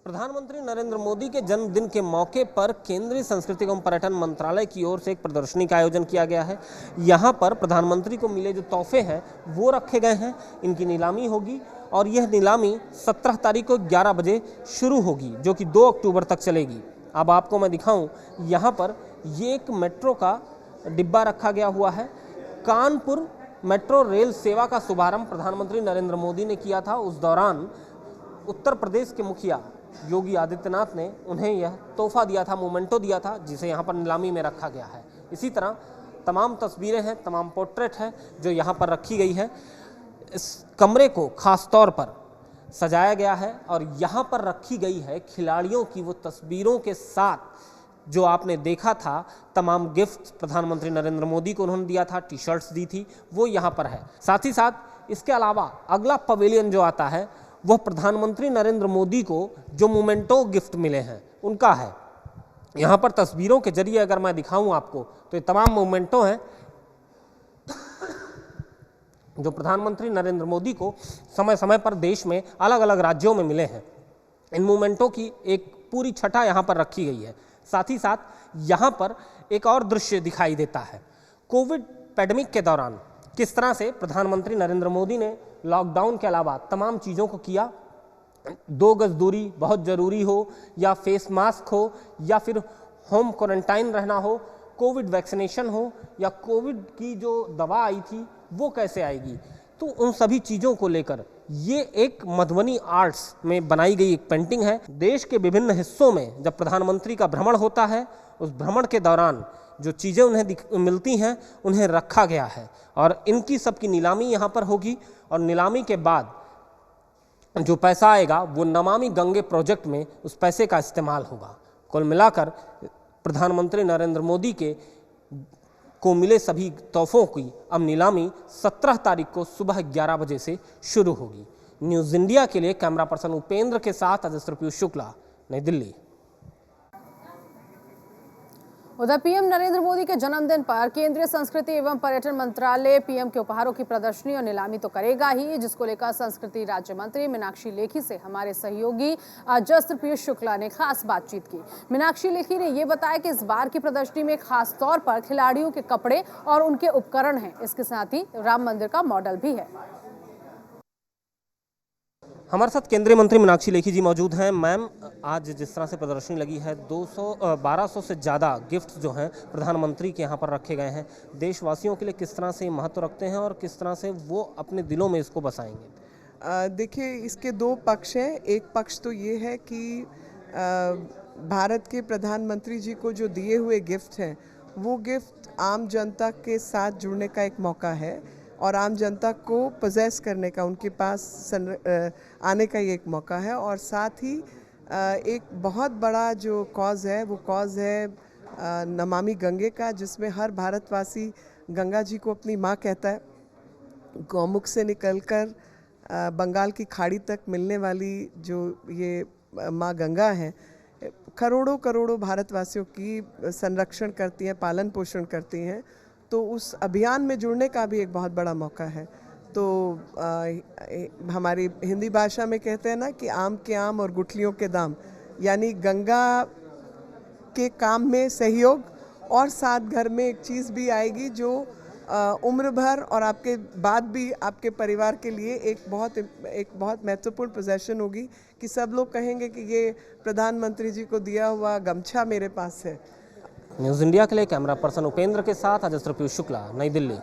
प्रधानमंत्री नरेंद्र मोदी के जन्मदिन के मौके पर केंद्रीय संस्कृति एवं पर्यटन मंत्रालय की ओर से एक प्रदर्शनी का आयोजन किया गया है। यहाँ पर प्रधानमंत्री को मिले जो तोहफे हैं वो रखे गए हैं, इनकी नीलामी होगी और यह नीलामी 17 तारीख को 11 बजे शुरू होगी, जो कि 2 अक्टूबर तक चलेगी। अब आपको मैं दिखाऊं, यहाँ पर ये एक मेट्रो का डिब्बा रखा गया हुआ है। कानपुर मेट्रो रेल सेवा का शुभारंभ प्रधानमंत्री नरेंद्र मोदी ने किया था। उस दौरान उत्तर प्रदेश के मुखिया योगी आदित्यनाथ ने उन्हें यह तोहफा दिया था, मोमेंटो दिया था, जिसे यहाँ पर नीलामी में रखा गया है। इसी तरह तमाम तस्वीरें हैं, तमाम पोर्ट्रेट हैं जो यहाँ पर रखी गई है। इस कमरे को खास तौर पर सजाया गया है और यहाँ पर रखी गई है खिलाड़ियों की वो तस्वीरों के साथ जो आपने देखा था। तमाम गिफ्ट प्रधानमंत्री नरेंद्र मोदी को उन्होंने दिया था, टी शर्ट्स दी थी, वो यहाँ पर है। साथ ही साथ इसके अलावा अगला पवेलियन जो आता है वह प्रधानमंत्री नरेंद्र मोदी को जो मोमेंटो गिफ्ट मिले हैं उनका है। यहाँ पर तस्वीरों के जरिए अगर मैं दिखाऊं आपको तो ये तमाम मोमेंटो हैं जो प्रधानमंत्री नरेंद्र मोदी को समय समय पर देश में अलग अलग राज्यों में मिले हैं। इन मोमेंटो की एक पूरी छटा यहाँ पर रखी गई है। साथ ही साथ यहाँ पर एक और दृश्य दिखाई देता है। कोविड पैंडेमिक के दौरान किस तरह से प्रधानमंत्री नरेंद्र मोदी ने लॉकडाउन के अलावा तमाम चीज़ों को किया। 2 गज दूरी बहुत ज़रूरी हो, या फेस मास्क हो, या फिर होम क्वारंटाइन रहना हो, कोविड वैक्सीनेशन हो, या कोविड की जो दवा आई थी वो कैसे आएगी, तो उन सभी चीज़ों को लेकर ये एक मधुबनी आर्ट्स में बनाई गई एक पेंटिंग है। देश के विभिन्न हिस्सों में जब प्रधानमंत्री का भ्रमण होता है, उस भ्रमण के दौरान जो चीज़ें उन्हें मिलती हैं उन्हें रखा गया है और इनकी सबकी नीलामी यहाँ पर होगी। और नीलामी के बाद जो पैसा आएगा वो नमामि गंगे प्रोजेक्ट में उस पैसे का इस्तेमाल होगा। कुल मिलाकर प्रधानमंत्री नरेंद्र मोदी को मिले सभी तोहफों की अब नीलामी 17 तारीख को सुबह 11 बजे से शुरू होगी। न्यूज़ इंडिया के लिए कैमरा पर्सन उपेंद्र के साथ अजस्त्र पीयूष शुक्ला, नई दिल्ली। उधर पीएम नरेंद्र मोदी के जन्मदिन पर केंद्रीय संस्कृति एवं पर्यटन मंत्रालय पीएम के उपहारों की प्रदर्शनी और नीलामी तो करेगा ही, जिसको लेकर संस्कृति राज्य मंत्री मीनाक्षी लेखी से हमारे सहयोगी अजस्त्र पीयूष शुक्ला ने खास बातचीत की। मीनाक्षी लेखी ने ये बताया कि इस बार की प्रदर्शनी में खास तौर पर खिलाड़ियों के कपड़े और उनके उपकरण हैं। इसके साथ ही राम मंदिर का मॉडल भी है। हमारे साथ केंद्रीय मंत्री मीनाक्षी लेखी जी मौजूद हैं। मैम, आज जिस तरह से प्रदर्शनी लगी है, 1200 से ज़्यादा गिफ्ट्स जो हैं प्रधानमंत्री के यहाँ पर रखे गए हैं, देशवासियों के लिए किस तरह से महत्व रखते हैं और किस तरह से वो अपने दिलों में इसको बसाएंगे? देखिए, इसके 2 पक्ष हैं। एक पक्ष तो ये है कि भारत के प्रधानमंत्री जी को जो दिए हुए गिफ्ट हैं वो गिफ्ट आम जनता के साथ जुड़ने का एक मौका है और आम जनता को पोजेस करने का, उनके पास आने का ये एक मौका है। और साथ ही एक बहुत बड़ा जो कॉज है वो कॉज है नमामि गंगे का, जिसमें हर भारतवासी गंगा जी को अपनी माँ कहता है। गौमुख से निकलकर बंगाल की खाड़ी तक मिलने वाली जो ये माँ गंगा है, करोड़ों करोड़ों भारतवासियों की संरक्षण करती हैं, पालन पोषण करती हैं। तो उस अभियान में जुड़ने का भी एक बहुत बड़ा मौका है। तो हमारी हिंदी भाषा में कहते हैं ना कि आम के आम और गुठलियों के दाम, यानी गंगा के काम में सहयोग और साथ घर में एक चीज़ भी आएगी जो उम्र भर और आपके बाद भी आपके परिवार के लिए एक बहुत महत्वपूर्ण पोजेशन होगी कि सब लोग कहेंगे कि ये प्रधानमंत्री जी को दिया हुआ गमछा मेरे पास है। न्यूज़ इंडिया के लिए कैमरा पर्सन उपेंद्र के साथ अजस्त्र पीयूष शुक्ला, नई दिल्ली।